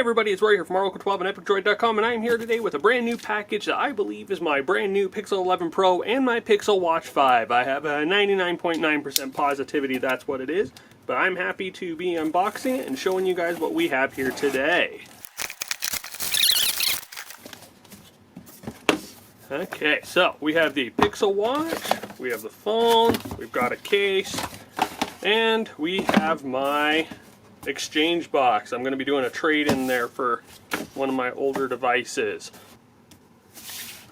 everybody, it's Roy here from Oracle12 and EpicDroid.com, and I am here today with a brand new package that I believe is my brand new Pixel 11 Pro and my Pixel Watch 5. I have a 99.9% positivity that's what it is, but I'm happy to be unboxing it and showing you guys what we have here today. Okay, so we have the Pixel Watch, we have the phone, we've got a case, and we have my exchange box. I'm going to be doing a trade in there for one of my older devices.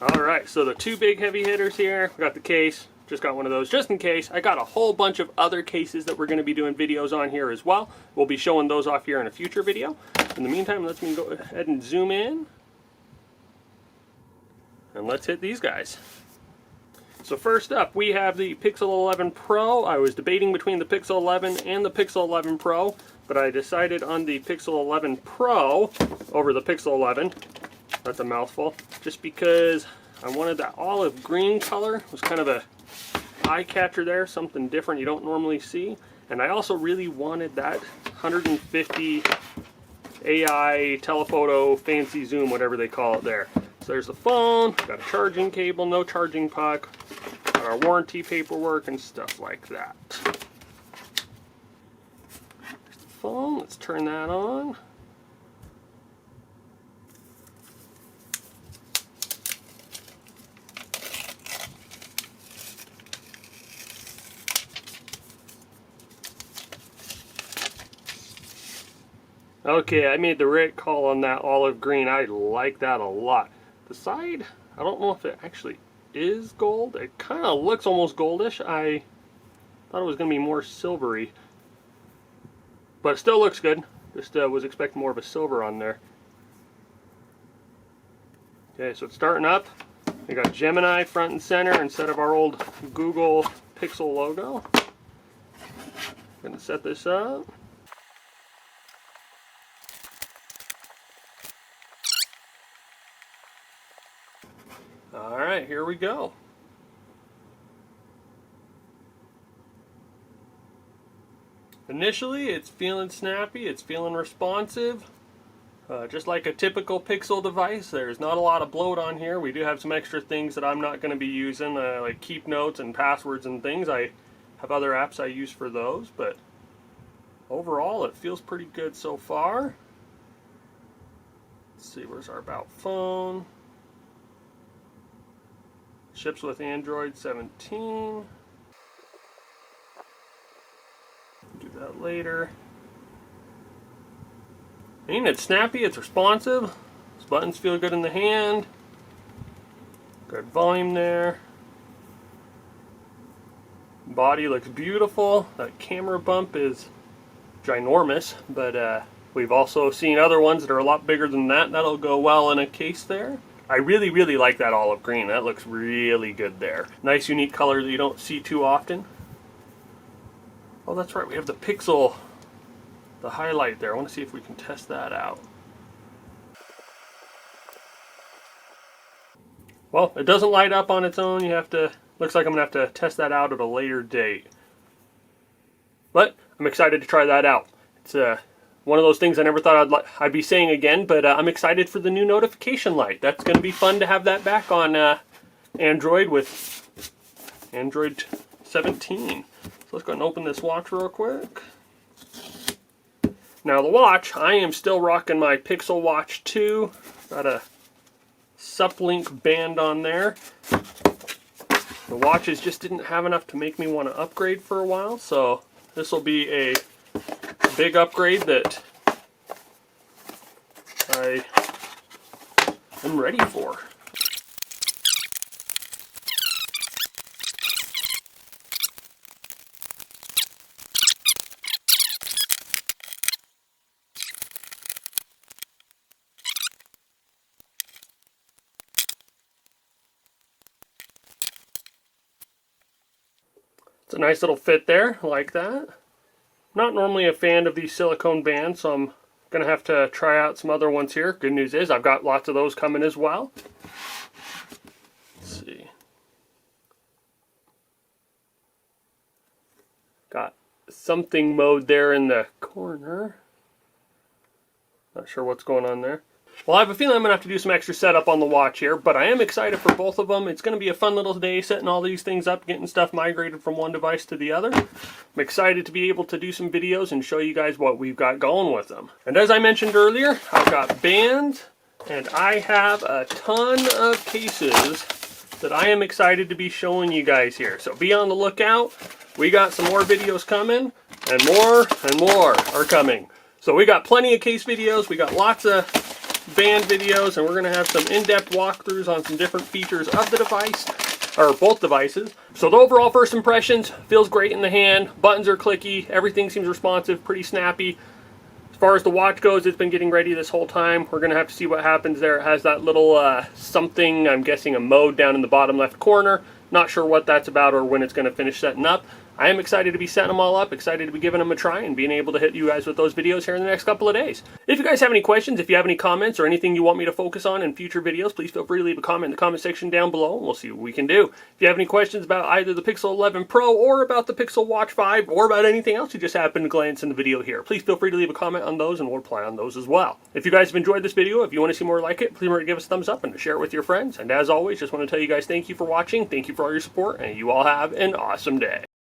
Alright, so the two big heavy hitters here. We got the case, just got one of those just in case. I got a whole bunch of other cases that we're going to be doing videos on here as well. We'll be showing those off here in a future video. In the meantime, let's go ahead and zoom in. And let's hit these guys. So first up, we have the Pixel 11 Pro. I was debating between the Pixel 11 and the Pixel 11 Pro, but I decided on the Pixel 11 Pro over the Pixel 11. That's a mouthful. Just because I wanted that olive green color. It was kind of a eye catcher there, something different you don't normally see. And I also really wanted that 150 AI telephoto fancy zoom, whatever they call it there. So there's the phone, got a charging cable, no charging puck, got our warranty paperwork and stuff like that. There's the phone, let's turn that on. Okay, I made the right call on that olive green. I like that a lot. The side, I don't know if it actually is gold. It kind of looks almost goldish. I thought it was going to be more silvery. But it still looks good. Just was expecting more of a silver on there. Okay, so it's starting up. We got Gemini front and center instead of our old Google Pixel logo. Gonna set this up. Alright, here we go. Initially, it's feeling snappy, it's feeling responsive. Just like a typical Pixel device, there's not a lot of bloat on here. We do have some extra things that I'm not going to be using, like keep notes and passwords and things. I have other apps I use for those, but overall, it feels pretty good so far. Let's see, where's our About phone? Ships with Android 17. Do that later. I mean, it's snappy, it's responsive. These buttons feel good in the hand. Good volume there. Body looks beautiful. That camera bump is ginormous, but we've also seen other ones that are a lot bigger than that. That'll go well in a case there. I really like that olive green. That looks really good there. Nice unique color that you don't see too often. Oh, that's right, we have the Pixel, the highlight there. I want to see if we can test that out. Well, it doesn't light up on its own. You have to, looks like I'm going to have to test that out at a later date. But I'm excited to try that out. It's one of those things I never thought I'd be saying again, but I'm excited for the new notification light. That's going to be fun to have that back on Android with Android 17. So let's go ahead and open this watch real quick. Now the watch, I am still rocking my Pixel Watch 2. Got a suplink band on there. The watches just didn't have enough to make me want to upgrade for a while, so this will be a big upgrade that I am ready for. It's a nice little fit there, I like that. Not normally a fan of these silicone bands, so I'm going to have to try out some other ones here. Good news is I've got lots of those coming as well. Let's see. Got something mode there in the corner. Not sure what's going on there. Well, I have a feeling I'm going to have to do some extra setup on the watch here, but I am excited for both of them. It's going to be a fun little day setting all these things up, getting stuff migrated from one device to the other. I'm excited to be able to do some videos and show you guys what we've got going with them. And as I mentioned earlier, I've got bands, and I have a ton of cases that I am excited to be showing you guys here. So be on the lookout. We got some more videos coming, and more are coming. So we got plenty of case videos. We got lots of band videos, and we're going to have some in-depth walkthroughs on some different features of the device, or both devices. So the overall first impressions, feels great in the hand. Buttons are clicky. Everything seems responsive, pretty snappy. As far as the watch goes, it's been getting ready this whole time. We're going to have to see what happens there. It has that little something, I'm guessing a mode down in the bottom left corner. Not sure what that's about or when it's going to finish setting up. I am excited to be setting them all up, excited to be giving them a try and being able to hit you guys with those videos here in the next couple of days. If you guys have any questions, if you have any comments or anything you want me to focus on in future videos, please feel free to leave a comment in the comment section down below and we'll see what we can do. If you have any questions about either the Pixel 11 Pro or about the Pixel Watch 5 or about anything else you just happen to glance in the video here, please feel free to leave a comment on those and we'll reply on those as well. If you guys have enjoyed this video, if you want to see more like it, please remember to give us a thumbs up and to share it with your friends. And as always, just want to tell you guys thank you for watching, thank you for all your support, and you all have an awesome day.